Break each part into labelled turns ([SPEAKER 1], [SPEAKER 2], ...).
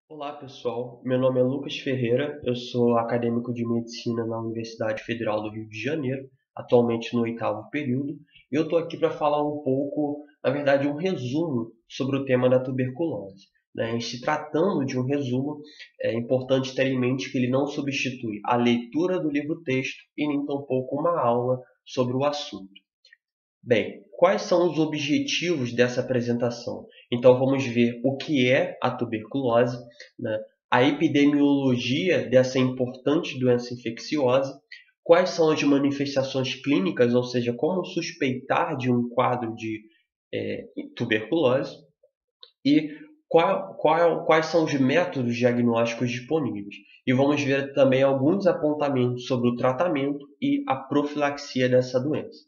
[SPEAKER 1] Olá pessoal, meu nome é Lucas Ferreira, eu sou acadêmico de medicina na Universidade Federal do Rio de Janeiro, atualmente no oitavo período, e eu estou aqui para falar um pouco, na verdade, um resumo sobre o tema da tuberculose. Em se tratando de um resumo, é importante ter em mente que ele não substitui a leitura do livro-texto e nem tampouco uma aula sobre o assunto. Bem, quais são os objetivos dessa apresentação? Então, vamos ver o que é a tuberculose, né? A epidemiologia dessa importante doença infecciosa, quais são as manifestações clínicas, ou seja, como suspeitar de um quadro de tuberculose, e quais são os métodos diagnósticos disponíveis. E vamos ver também alguns apontamentos sobre o tratamento e a profilaxia dessa doença.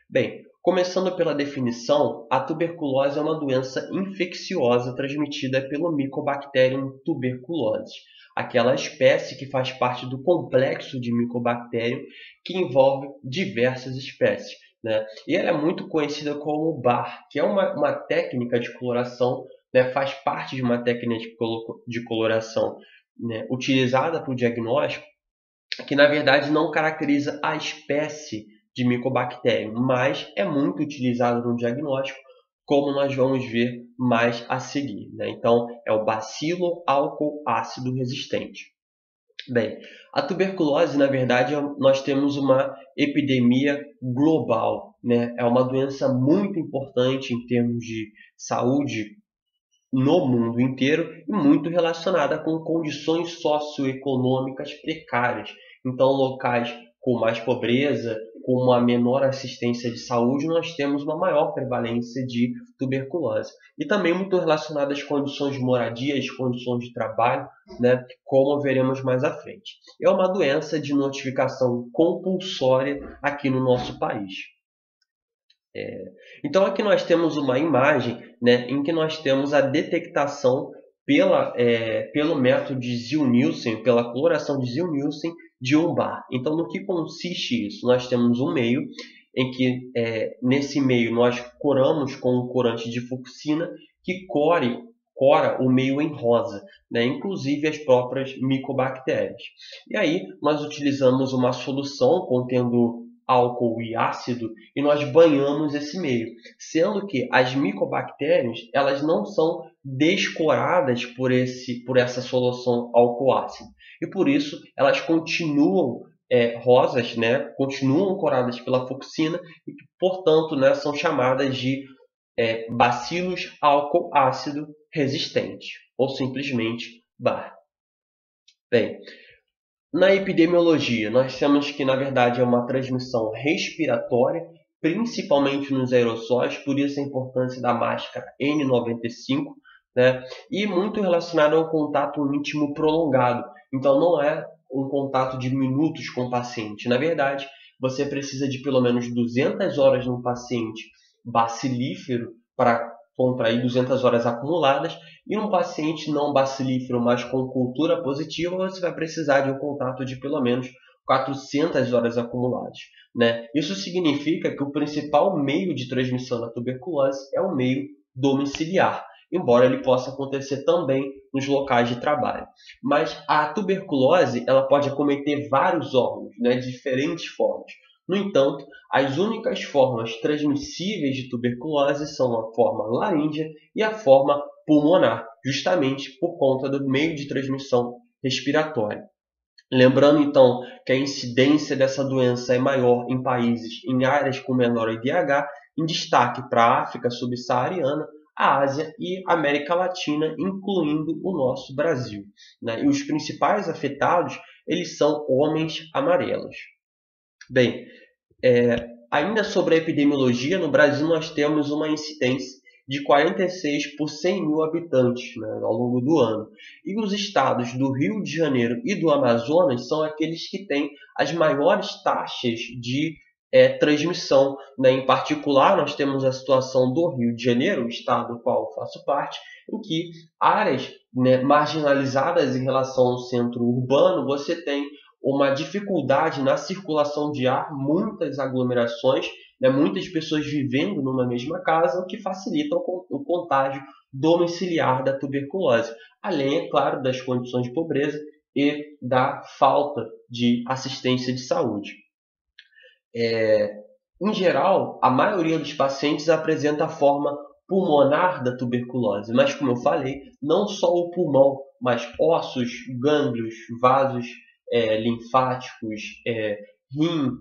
[SPEAKER 1] Bem, começando pela definição, a tuberculose é uma doença infecciosa transmitida pelo Mycobacterium tuberculosis, aquela espécie que faz parte do complexo de Mycobacterium que envolve diversas espécies, né? E ela é muito conhecida como BAR, que é uma técnica de coloração, né? Faz parte de uma técnica de coloração, né? Utilizada para o diagnóstico, que na verdade não caracteriza a espécie de Mycobacterium, mas é muito utilizado no diagnóstico, como nós vamos ver mais a seguir, né? Então, é o bacilo álcool ácido resistente. Bem, a tuberculose, na verdade, nós temos uma epidemia global, né? É uma doença muito importante em termos de saúde no mundo inteiro e muito relacionada com condições socioeconômicas precárias. Então, locais com mais pobreza, com uma menor assistência de saúde, nós temos uma maior prevalência de tuberculose. E também muito relacionada às condições de moradia, às condições de trabalho, né, como veremos mais à frente. É uma doença de notificação compulsória aqui no nosso país. Então aqui nós temos uma imagem, né, em que nós temos a detectação pelo método de Ziehl-Neelsen, pela coloração de Ziehl-Neelsen de um bar. Então no que consiste isso? Nós temos um meio em que nesse meio nós coramos com um corante de fucsina que cora o meio em rosa, né, inclusive as próprias micobactérias. E aí nós utilizamos uma solução contendo álcool e ácido e nós banhamos esse meio, sendo que as micobactérias elas não são descoradas por essa solução álcool-ácido e por isso elas continuam rosas, né? Continuam coradas pela fucsina e portanto, né, são chamadas de bacilos álcool-ácido resistentes ou simplesmente BAR. Bem, na epidemiologia, nós temos que, na verdade, é uma transmissão respiratória, principalmente nos aerossóis, por isso a importância da máscara N95, né? E muito relacionada ao contato íntimo prolongado. Então, não é um contato de minutos com o paciente. Na verdade, você precisa de pelo menos 200 horas num paciente bacilífero para contrair 200 horas acumuladas e um paciente não bacilífero, mas com cultura positiva, você vai precisar de um contato de pelo menos 400 horas acumuladas, né? Isso significa que o principal meio de transmissão da tuberculose é o meio domiciliar, embora ele possa acontecer também nos locais de trabalho. Mas a tuberculose ela pode acometer vários órgãos, né, de diferentes formas. No entanto, as únicas formas transmissíveis de tuberculose são a forma laríngea e a forma pulmonar, justamente por conta do meio de transmissão respiratória. Lembrando então que a incidência dessa doença é maior em países em áreas com menor IDH, em destaque para a África subsaariana, a Ásia e a América Latina, incluindo o nosso Brasil, né? E os principais afetados eles são homens amarelos. Bem, ainda sobre a epidemiologia, no Brasil nós temos uma incidência de 46 por 100 mil habitantes, né, ao longo do ano. E os estados do Rio de Janeiro e do Amazonas são aqueles que têm as maiores taxas de transmissão, né? Em particular, nós temos a situação do Rio de Janeiro, o estado do qual eu faço parte, em que áreas, né, marginalizadas em relação ao centro urbano, você tem uma dificuldade na circulação de ar, muitas aglomerações né? Muitas pessoas vivendo numa mesma casa, o que facilita o contágio domiciliar da tuberculose, além, é claro, das condições de pobreza e da falta de assistência de saúde. Em geral, a maioria dos pacientes apresenta a forma pulmonar da tuberculose, mas como eu falei, não só o pulmão, mas ossos, gânglios, vasos linfáticos, rim,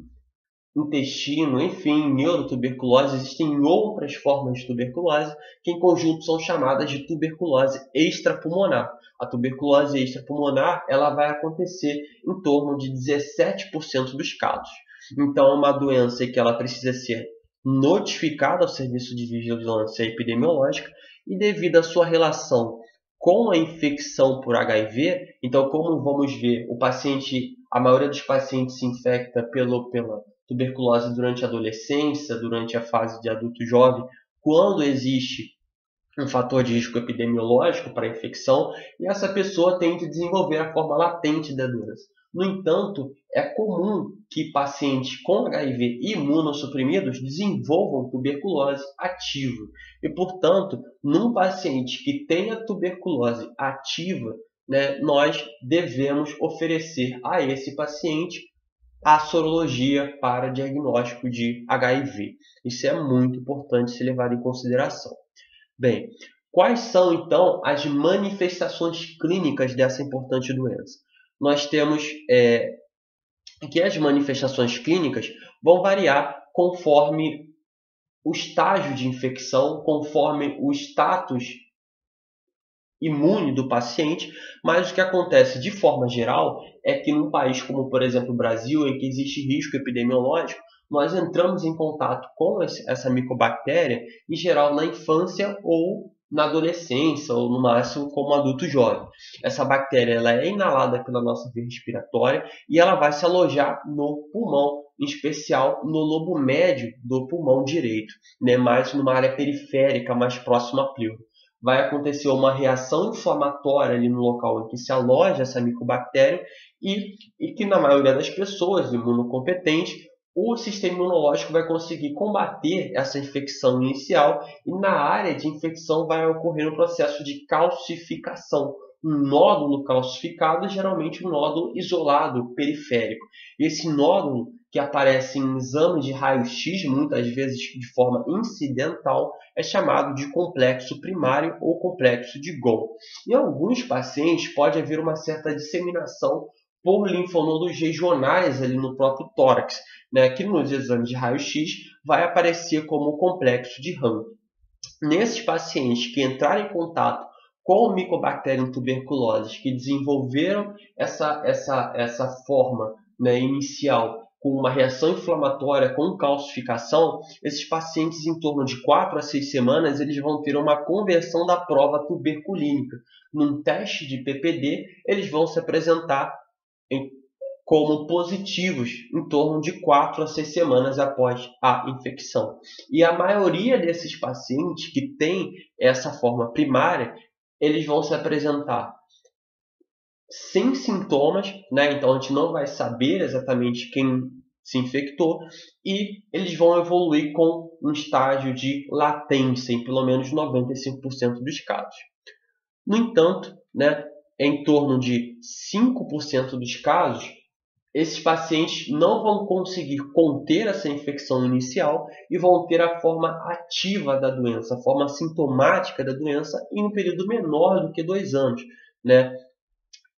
[SPEAKER 1] intestino, enfim, neurotuberculose. Existem outras formas de tuberculose que em conjunto são chamadas de tuberculose extrapulmonar. A tuberculose extrapulmonar ela vai acontecer em torno de 17% dos casos. Então, é uma doença que ela precisa ser notificada ao Serviço de Vigilância Epidemiológica e devido à sua relação com a infecção por HIV, então como vamos ver, a maioria dos pacientes se infecta pela tuberculose durante a adolescência, durante a fase de adulto jovem, quando existe um fator de risco epidemiológico para a infecção, e essa pessoa tende a desenvolver a forma latente da doença. No entanto, é comum que pacientes com HIV imunossuprimidos desenvolvam tuberculose ativa. E, portanto, num paciente que tenha tuberculose ativa, né, nós devemos oferecer a esse paciente a sorologia para diagnóstico de HIV. Isso é muito importante ser levado em consideração. Bem, quais são então as manifestações clínicas dessa importante doença? Nós temos que as manifestações clínicas vão variar conforme o estágio de infecção, conforme o status imune do paciente, mas o que acontece de forma geral é que num país como, por exemplo, o Brasil, em que existe risco epidemiológico, nós entramos em contato com essa micobactéria, em geral na infância ou na adolescência, ou no máximo como adulto jovem. Essa bactéria ela é inalada pela nossa via respiratória e ela vai se alojar no pulmão, em especial no lobo médio do pulmão direito, né? Mais numa área periférica, mais próxima à pleura. Vai acontecer uma reação inflamatória ali no local em que se aloja essa micobactéria e que na maioria das pessoas imunocompetentes, o sistema imunológico vai conseguir combater essa infecção inicial e na área de infecção vai ocorrer um processo de calcificação. Um nódulo calcificado, geralmente um nódulo isolado, periférico. Esse nódulo, que aparece em exames de raio-x, muitas vezes de forma incidental, é chamado de complexo primário ou complexo de Gall. Em alguns pacientes pode haver uma certa disseminação por linfonodos regionais ali no próprio tórax, né, que nos exames de raio-x vai aparecer como o complexo de Ham. Nesses pacientes que entrarem em contato com Mycobacterium tuberculosis, que desenvolveram essa forma, né, inicial com uma reação inflamatória, com calcificação, esses pacientes em torno de 4 a 6 semanas eles vão ter uma conversão da prova tuberculínica. Num teste de PPD, eles vão se apresentar como positivos em torno de 4 a 6 semanas após a infecção. E a maioria desses pacientes que tem essa forma primária, eles vão se apresentar sem sintomas, né? Então a gente não vai saber exatamente quem se infectou e eles vão evoluir com um estágio de latência em pelo menos 95% dos casos. No entanto, né, em torno de 5% dos casos, esses pacientes não vão conseguir conter essa infecção inicial e vão ter a forma ativa da doença, a forma sintomática da doença em um período menor do que 2 anos, né?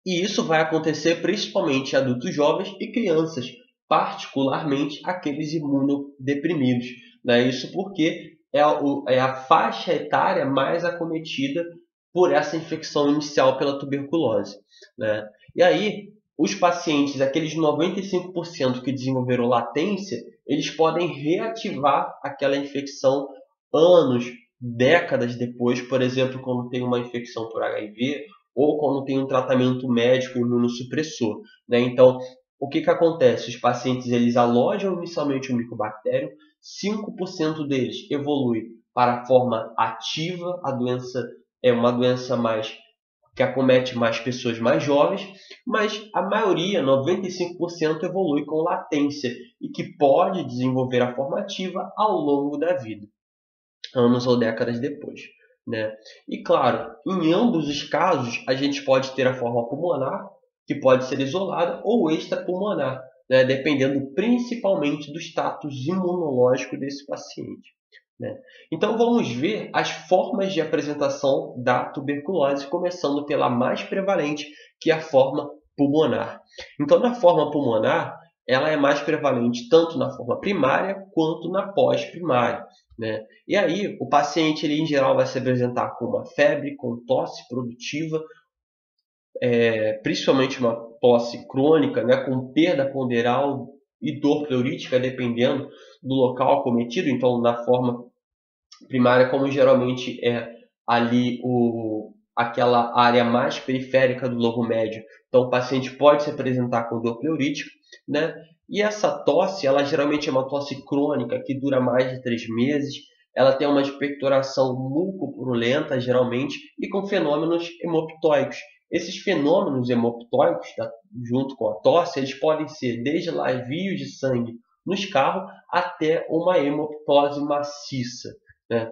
[SPEAKER 1] E isso vai acontecer principalmente em adultos jovens e crianças, particularmente aqueles imunodeprimidos, né? Isso porque é a faixa etária mais acometida por essa infecção inicial pela tuberculose, né? E aí, os pacientes, aqueles 95% que desenvolveram latência, eles podem reativar aquela infecção anos, décadas depois, por exemplo, quando tem uma infecção por HIV ou quando tem um tratamento médico imunossupressor, né? Então, o que acontece? Os pacientes eles alojam inicialmente o micobactério, 5% deles evolui para a forma ativa, a doença é uma doença mais que acomete mais pessoas mais jovens, mas a maioria, 95%, evolui com latência e que pode desenvolver a forma ativa ao longo da vida, anos ou décadas depois, né? E claro, em ambos os casos, a gente pode ter a forma pulmonar, que pode ser isolada, ou extrapulmonar, né? Dependendo principalmente do status imunológico desse paciente, né? Então vamos ver as formas de apresentação da tuberculose, começando pela mais prevalente, que é a forma pulmonar. Então, na forma pulmonar, ela é mais prevalente tanto na forma primária quanto na pós-primária, né? E aí, o paciente, ele, em geral, vai se apresentar com uma febre, com tosse produtiva, principalmente uma tosse crônica, né, com perda ponderal e dor pleurítica, dependendo do local acometido. Então, na forma primária, como geralmente é ali aquela área mais periférica do lobo médio, então o paciente pode se apresentar com dor pleurítica, né? E essa tosse, ela geralmente é uma tosse crônica que dura mais de 3 meses, ela tem uma expectoração mucopurulenta, geralmente, e com fenômenos hemoptóicos. Esses fenômenos hemoptóicos, junto com a tosse, eles podem ser desde lavios de sangue no escarro até uma hemoptose maciça, né?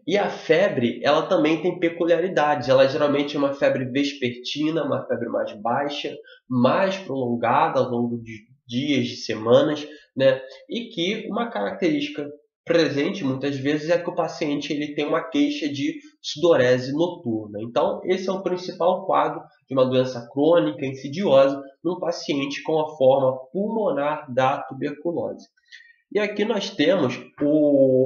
[SPEAKER 1] E a febre, ela também tem peculiaridades. Ela geralmente é uma febre vespertina, uma febre mais baixa, mais prolongada ao longo de dias, de semanas, né? E que uma característica presente muitas vezes é que o paciente ele tem uma queixa de sudorese noturna. Então, esse é o principal quadro de uma doença crônica, insidiosa, num paciente com a forma pulmonar da tuberculose. E aqui nós temos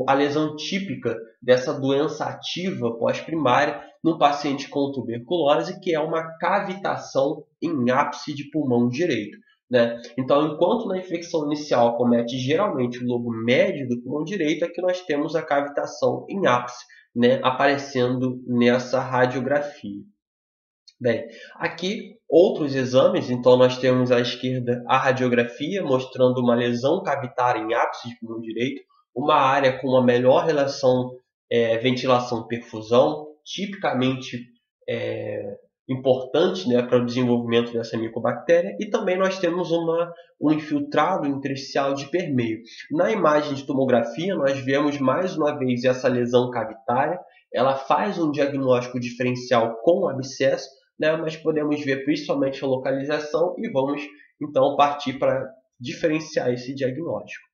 [SPEAKER 1] a lesão típica dessa doença ativa pós-primária num paciente com tuberculose, que é uma cavitação em ápice de pulmão direito, né? Então, enquanto na infecção inicial acomete geralmente o lobo médio do pulmão direito, aqui nós temos a cavitação em ápice, né, aparecendo nessa radiografia. Bem, aqui outros exames, então nós temos à esquerda a radiografia mostrando uma lesão cavitária em ápice de pulmão direito, uma área com uma melhor relação ventilação-perfusão, tipicamente importante, né, para o desenvolvimento dessa micobactéria, e também nós temos um infiltrado intersticial de permeio. Na imagem de tomografia, nós vemos mais uma vez essa lesão cavitária, ela faz um diagnóstico diferencial com abscesso, né, mas podemos ver principalmente a localização e vamos então partir para diferenciar esse diagnóstico.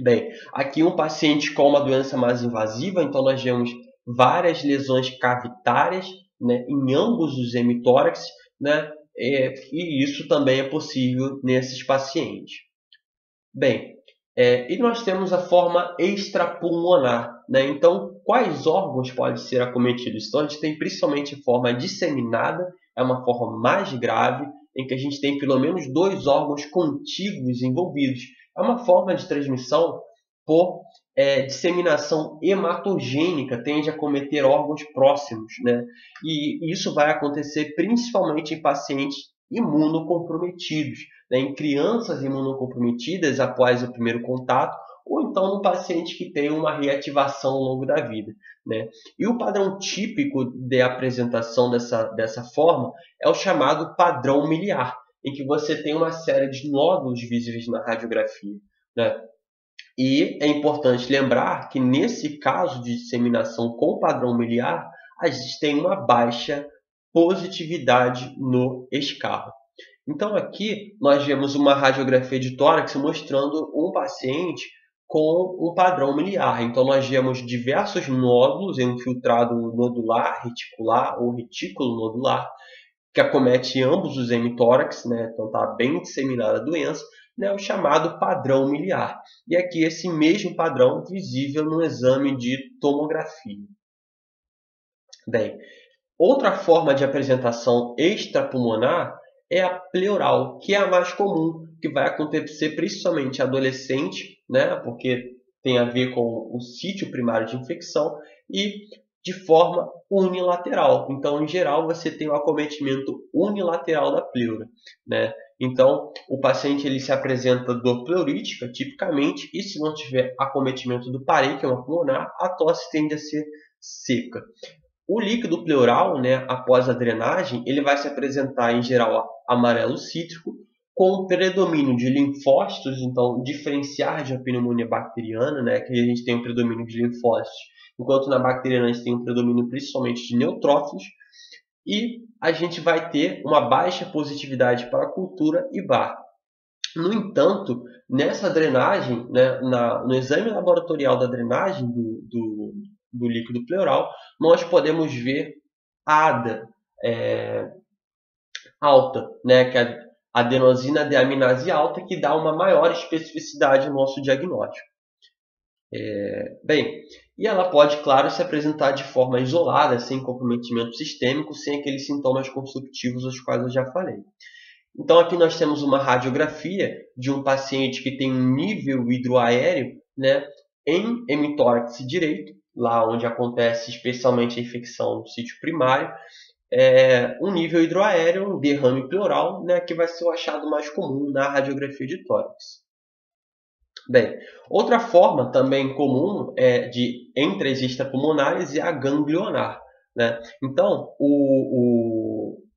[SPEAKER 1] Bem, aqui um paciente com uma doença mais invasiva, então nós vemos várias lesões cavitárias, né, em ambos os hemitórax, né, e isso também é possível nesses pacientes. Bem, e nós temos a forma extrapulmonar, né? Então, quais órgãos podem ser acometidos? Então, a gente tem principalmente forma disseminada, é uma forma mais grave, em que a gente tem pelo menos 2 órgãos contíguos envolvidos. É uma forma de transmissão por disseminação hematogênica, tende a acometer órgãos próximos, né? E isso vai acontecer principalmente em pacientes imunocomprometidos, né, em crianças imunocomprometidas após o primeiro contato, ou então no paciente que tem uma reativação ao longo da vida, né? E o padrão típico de apresentação dessa forma é o chamado padrão miliar, em que você tem uma série de nódulos visíveis na radiografia, né? E é importante lembrar que nesse caso de disseminação com padrão miliar, a gente tem uma baixa positividade no escarro. Então aqui nós vemos uma radiografia de tórax mostrando um paciente com um padrão miliar. Então nós vemos diversos nódulos, infiltrado nodular, reticular ou retículo nodular, que acomete ambos os hemitórax, né? Então está bem disseminada a doença, né? O chamado padrão miliar. E aqui esse mesmo padrão visível no exame de tomografia. Bem, outra forma de apresentação extrapulmonar é a pleural, que é a mais comum, que vai acontecer principalmente em adolescente, né, porque tem a ver com o sítio primário de infecção, e de forma unilateral. Então, em geral, você tem o acometimento unilateral da pleura, né? Então, o paciente ele se apresenta dor pleurítica, tipicamente, e se não tiver acometimento do parênquima pulmonar, a tosse tende a ser seca. O líquido pleural, né, após a drenagem, ele vai se apresentar em geral amarelo cítrico, com predomínio de linfócitos, então diferenciar de uma pneumonia bacteriana, né, que a gente tem um predomínio de linfócitos, enquanto na bacteriana a gente tem um predomínio principalmente de neutrófilos, e a gente vai ter uma baixa positividade para cultura e bar. No entanto, nessa drenagem, né, no exame laboratorial da drenagem do líquido pleural, nós podemos ver ADA alta, né, que é a adenosina deaminase alta, que dá uma maior especificidade no nosso diagnóstico. Bem, e ela pode, claro, se apresentar de forma isolada, sem comprometimento sistêmico, sem aqueles sintomas constitutivos aos quais eu já falei. Então, aqui nós temos uma radiografia de um paciente que tem um nível hidroaéreo, né, em hemitórax direito, lá onde acontece especialmente a infecção no sítio primário, um nível hidroaéreo, um derrame pleural, né, que vai ser o achado mais comum na radiografia de tórax. Bem, outra forma também comum de entre extrapulmonares é a ganglionar, né? Então,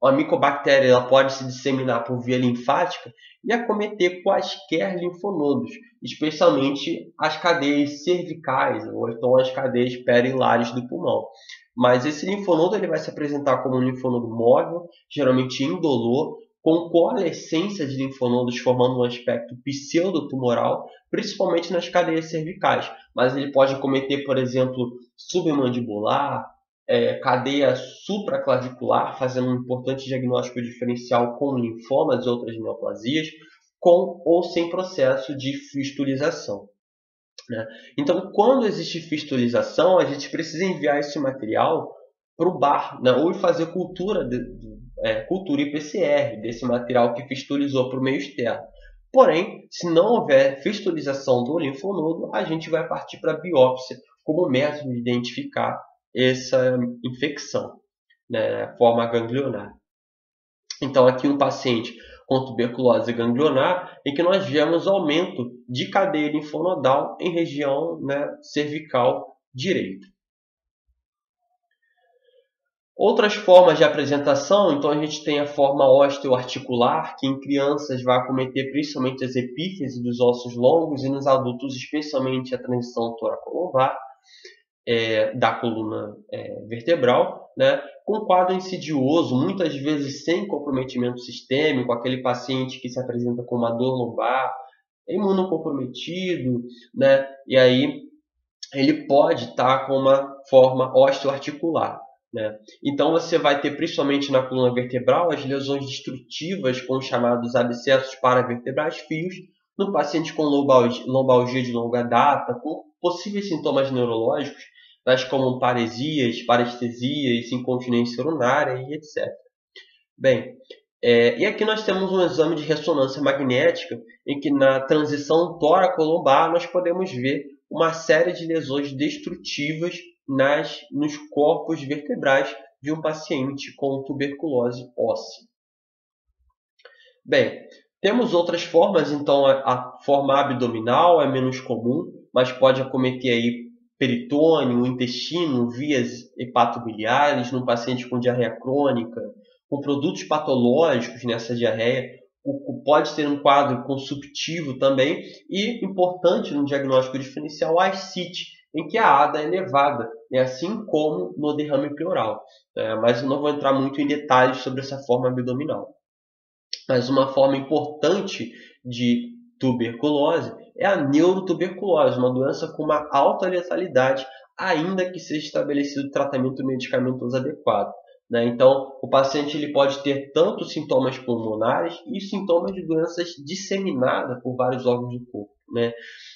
[SPEAKER 1] a micobactéria ela pode se disseminar por via linfática e acometer quaisquer linfonodos, especialmente as cadeias cervicais ou então as cadeias perilares do pulmão. Mas esse linfonodo ele vai se apresentar como um linfonodo móvel, geralmente indolor, com coalescência de linfonodos formando um aspecto pseudotumoral, principalmente nas cadeias cervicais. Mas ele pode acometer, por exemplo, submandibular, cadeia supraclavicular, fazendo um importante diagnóstico diferencial com linfomas e outras neoplasias, com ou sem processo de fistulização. Né? Então, quando existe fistulização, a gente precisa enviar esse material para o bar, né? Ou fazer cultura e PCR desse material que fistulizou para o meio externo. Porém, se não houver fistulização do linfonodo, a gente vai partir para a biópsia como método de identificar essa infecção, né, forma ganglionar. Então, aqui um paciente com tuberculose ganglionar, em que nós vemos aumento de cadeia linfonodal em região, né, cervical direita. Outras formas de apresentação, então a gente tem a forma osteoarticular, que em crianças vai acometer principalmente as epífises dos ossos longos e nos adultos especialmente a transição toracolombar da coluna vertebral, né, com quadro insidioso, muitas vezes sem comprometimento sistêmico, aquele paciente que se apresenta com uma dor lombar, imunocomprometido, né, e aí ele pode estar com uma forma osteoarticular. Né? Então você vai ter principalmente na coluna vertebral as lesões destrutivas com os chamados abscessos paravertebrais fios, no paciente com lombalgia de longa data, com possíveis sintomas neurológicos, tais como paresias, parestesias, incontinência urinária e etc. Bem, e aqui nós temos um exame de ressonância magnética em que na transição tóraco-lombar nós podemos ver uma série de lesões destrutivas nos corpos vertebrais de um paciente com tuberculose óssea. Bem, temos outras formas, então a forma abdominal é menos comum, mas pode acometer aí peritônio, intestino, vias hepatobiliares, num paciente com diarreia crônica, com produtos patológicos nessa diarreia, pode ter um quadro consumptivo também, e importante no diagnóstico diferencial, a ascite, em que a ADA é elevada, né, assim como no derrame pleural. Mas eu não vou entrar muito em detalhes sobre essa forma abdominal. Mas uma forma importante de tuberculose é a neurotuberculose, uma doença com uma alta letalidade, ainda que seja estabelecido tratamento medicamentoso adequado. Né? Então, o paciente ele pode ter tanto sintomas pulmonares e sintomas de doenças disseminadas por vários órgãos do corpo. Né?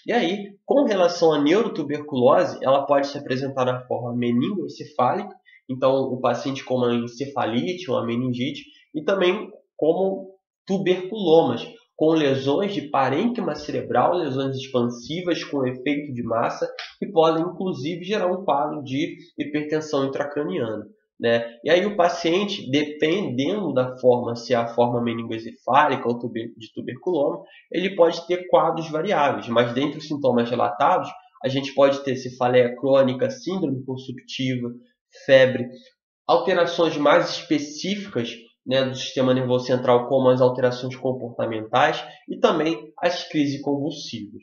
[SPEAKER 1] E aí, com relação à neurotuberculose, ela pode se apresentar na forma meningoencefálica, então o paciente com uma encefalite, uma meningite, e também como tuberculomas, com lesões de parênquima cerebral, lesões expansivas com efeito de massa, que podem inclusive gerar um quadro de hipertensão intracraniana. Né? E aí o paciente, dependendo da forma, se é a forma meningoencefálica ou de tuberculoma, ele pode ter quadros variáveis, mas dentre os sintomas relatados, a gente pode ter cefaleia crônica, síndrome consumptiva, febre, alterações mais específicas, né, do sistema nervoso central, como as alterações comportamentais e também as crises convulsivas.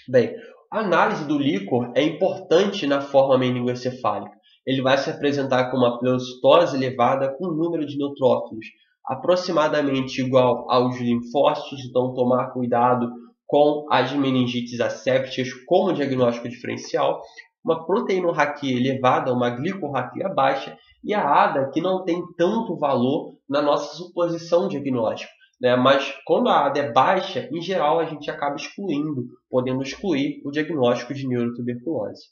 [SPEAKER 1] Bem, a análise do líquor é importante na forma meningoencefálica. Ele vai se apresentar com uma pleurocitose elevada com um número de neutrófilos aproximadamente igual aos linfócitos, então tomar cuidado com as meningites assépticas como diagnóstico diferencial, uma proteinorraquia elevada, uma glicorraquia baixa, e a ADA, que não tem tanto valor na nossa suposição diagnóstica, né? Mas quando a ADA é baixa, em geral a gente acaba excluindo, podendo excluir o diagnóstico de neurotuberculose.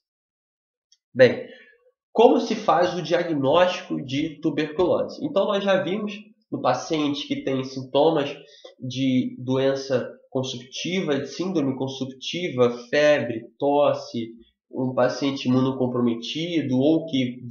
[SPEAKER 1] Bem, como se faz o diagnóstico de tuberculose? Então nós já vimos no paciente que tem sintomas de doença consumptiva, de síndrome consumptiva, febre, tosse, um paciente imunocomprometido ou que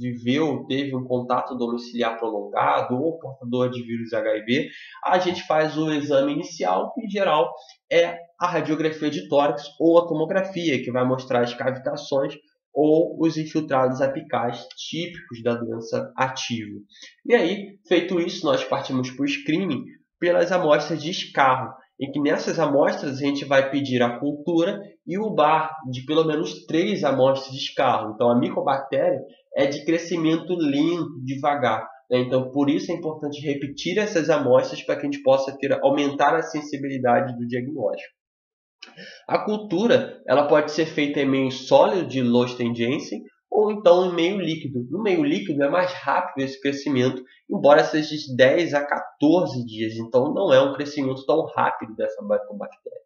[SPEAKER 1] teve um contato domiciliar prolongado ou portador de vírus HIV, a gente faz o exame inicial, que em geral é a radiografia de tórax ou a tomografia, que vai mostrar as cavitações ou os infiltrados apicais típicos da doença ativa. E aí, feito isso, nós partimos para o screening pelas amostras de escarro, em que nessas amostras a gente vai pedir a cultura e o bar de pelo menos 3 amostras de escarro. Então, a micobactéria é de crescimento lento, devagar. Então, por isso é importante repetir essas amostras para que a gente possa aumentar a sensibilidade do diagnóstico. A cultura ela pode ser feita em meio sólido de Loesten-Jensen ou então em meio líquido. No meio líquido é mais rápido esse crescimento, embora seja de 10 a 14 dias. Então não é um crescimento tão rápido dessa bactéria.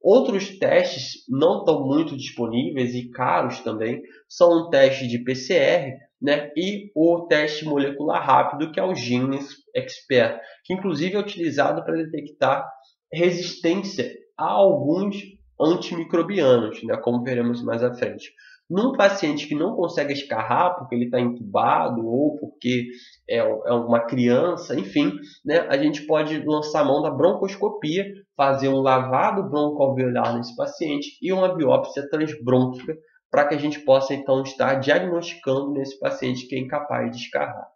[SPEAKER 1] Outros testes não estão muito disponíveis e caros também são o teste de PCR, né, e o teste molecular rápido, que é o GeneXpert, que inclusive é utilizado para detectar resistência a alguns antimicrobianos, né, como veremos mais à frente. Num paciente que não consegue escarrar porque ele está entubado ou porque é uma criança, enfim, né, a gente pode lançar a mão da broncoscopia, fazer um lavado broncoalveolar nesse paciente e uma biópsia transbrônquica para que a gente possa então estar diagnosticando nesse paciente que é incapaz de escarrar.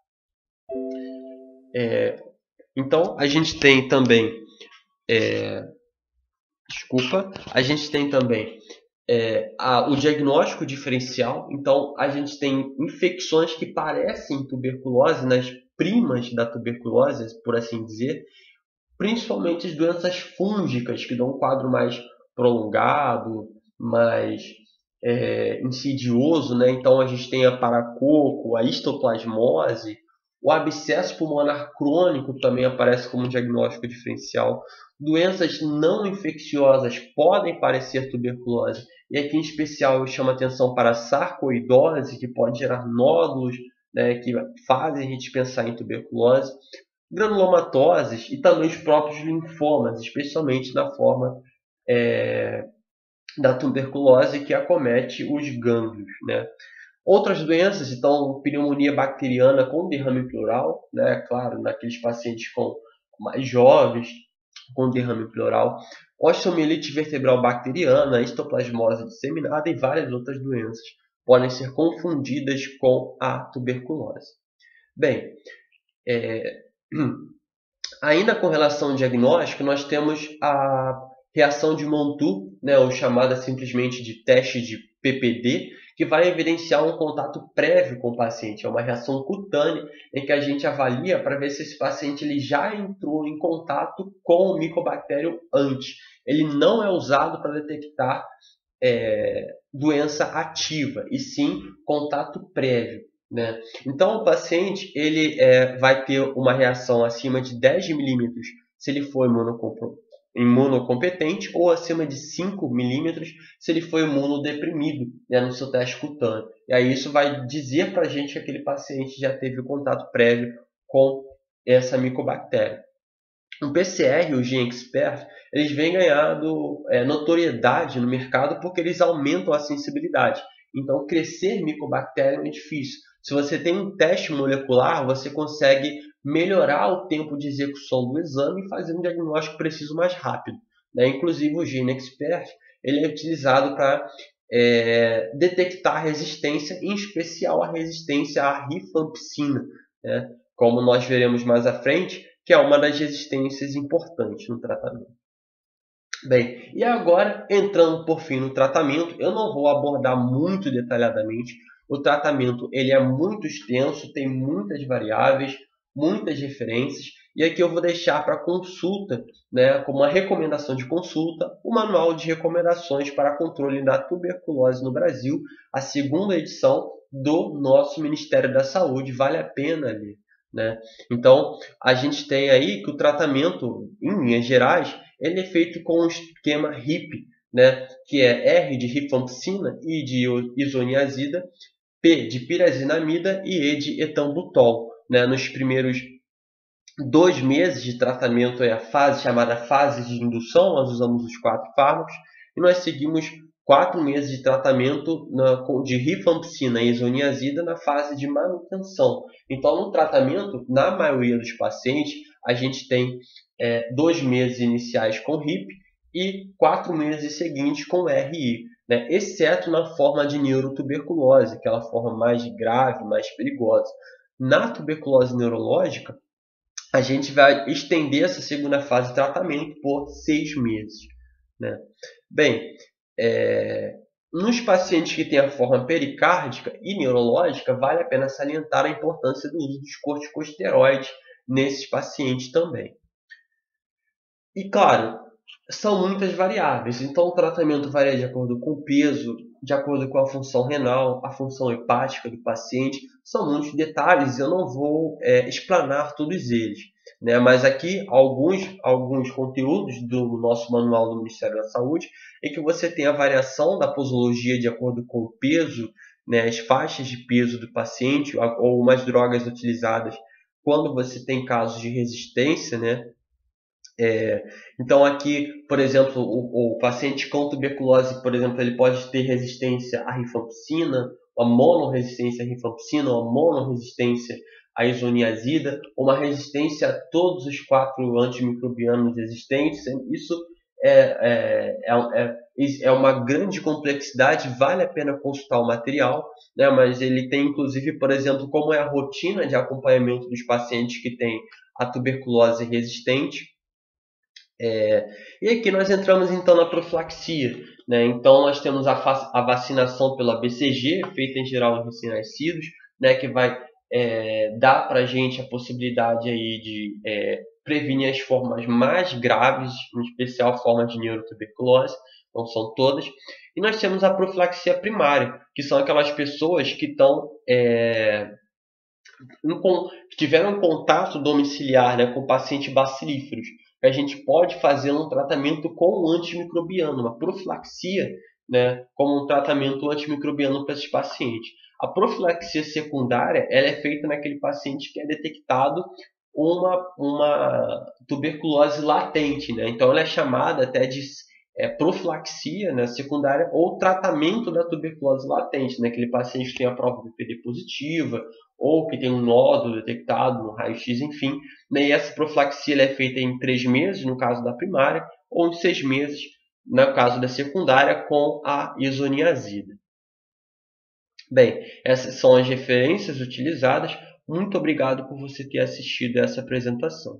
[SPEAKER 1] Então a gente tem também o diagnóstico diferencial. Então, a gente tem infecções que parecem tuberculose, nas primas da tuberculose, por assim dizer, principalmente as doenças fúngicas, que dão um quadro mais prolongado, mais insidioso, né? Então, a gente tem a paracoco, a histoplasmose, o abscesso pulmonar crônico também aparece como diagnóstico diferencial. Doenças não infecciosas podem parecer tuberculose. E aqui em especial eu chamo a atenção para a sarcoidose, que pode gerar nódulos, né, que fazem a gente pensar em tuberculose. Granulomatoses e também os próprios linfomas, especialmente na forma da tuberculose que acomete os gânglios, né? Outras doenças, então, pneumonia bacteriana com derrame pleural, né? Claro, naqueles pacientes mais jovens, com derrame pleural, osteomielite vertebral bacteriana, histoplasmose disseminada e várias outras doenças podem ser confundidas com a tuberculose. Bem, ainda com relação ao diagnóstico, nós temos a reação de Montu, né, ou chamada simplesmente de teste de PPD, que vai evidenciar um contato prévio com o paciente. É uma reação cutânea em que a gente avalia para ver se esse paciente ele já entrou em contato com o micobactério antes. Ele não é usado para detectar doença ativa, e sim contato prévio, né? Então, o paciente ele vai ter uma reação acima de 10 milímetros se ele for imunocompetente ou acima de 5 milímetros se ele for imunodeprimido, né, no seu teste cutâneo. E aí isso vai dizer para a gente que aquele paciente já teve contato prévio com essa micobactéria. O PCR e o GeneXpert, eles vêm ganhando notoriedade no mercado porque eles aumentam a sensibilidade. Então, crescer micobactéria é difícil. Se você tem um teste molecular, você consegue melhorar o tempo de execução do exame e fazer um diagnóstico preciso mais rápido, né? Inclusive, o GeneXpert ele é utilizado para detectar a resistência, em especial a resistência à rifampicina, né? Como nós veremos mais à frente, que é uma das resistências importantes no tratamento. Bem, e agora, entrando por fim no tratamento, eu não vou abordar muito detalhadamente. O tratamento ele é muito extenso, tem muitas variáveis, muitas referências, e aqui eu vou deixar para consulta, né, como uma recomendação de consulta, o Manual de Recomendações para Controle da Tuberculose no Brasil, a segunda edição do nosso Ministério da Saúde, vale a pena ler, né? Então, a gente tem aí que o tratamento, em linhas gerais, ele é feito com o esquema HIP, né, que é R de rifampicina, I de isoniazida, P de pirazinamida e E de etambutol. Né? Nos primeiros 2 meses de tratamento é a fase chamada fase de indução, nós usamos os 4 fármacos, e nós seguimos 4 meses de tratamento de rifampicina e isoniazida na fase de manutenção. Então, no tratamento, na maioria dos pacientes, a gente tem 2 meses iniciais com RIP e 4 meses seguintes com RI, né? Exceto na forma de neurotuberculose, aquela forma mais grave, mais perigosa. Na tuberculose neurológica, a gente vai estender essa segunda fase de tratamento por 6 meses, né? Bem, nos pacientes que têm a forma pericárdica e neurológica, vale a pena salientar a importância do uso dos corticosteroides nesses pacientes também. E claro, são muitas variáveis, então o tratamento varia de acordo com o peso, de acordo com a função renal, a função hepática do paciente. São muitos detalhes e eu não vou explanar todos eles, né? Mas aqui alguns conteúdos do nosso manual do Ministério da Saúde é que você tem a variação da posologia de acordo com o peso, né? As faixas de peso do paciente ou umas drogas utilizadas quando você tem casos de resistência, né? Então aqui, por exemplo, o paciente com tuberculose, por exemplo, ele pode ter resistência à rifampicina, uma monoresistência à rifampicina, uma monoresistência à isoniazida, uma resistência a todos os 4 antimicrobianos existentes. Isso é uma grande complexidade, vale a pena consultar o material, né? Mas ele tem inclusive, por exemplo, como é a rotina de acompanhamento dos pacientes que têm a tuberculose resistente. E aqui nós entramos então na profilaxia, né? Então nós temos a vacinação pela BCG, feita em geral em recém-nascidos, né? Que vai dar para a gente a possibilidade aí de prevenir as formas mais graves, em especial a forma de neurotuberculose, não são todas. E nós temos a profilaxia primária, que são aquelas pessoas que estão tiveram contato domiciliar, né, com pacientes bacilíferos. A gente pode fazer um tratamento com um antimicrobiano, uma profilaxia, né, como um tratamento antimicrobiano para esses pacientes. A profilaxia secundária ela é feita naquele paciente que é detectado uma tuberculose latente, né? Então ela é chamada até de profilaxia, né, secundária ou tratamento da tuberculose latente, naquele paciente que tem a prova BPD positiva ou que tem um nódulo detectado no raio-x, enfim. Né, e essa profilaxia ela é feita em 3 meses, no caso da primária, ou em 6 meses, no caso da secundária, com a isoniazida. Bem, essas são as referências utilizadas. Muito obrigado por você ter assistido essa apresentação.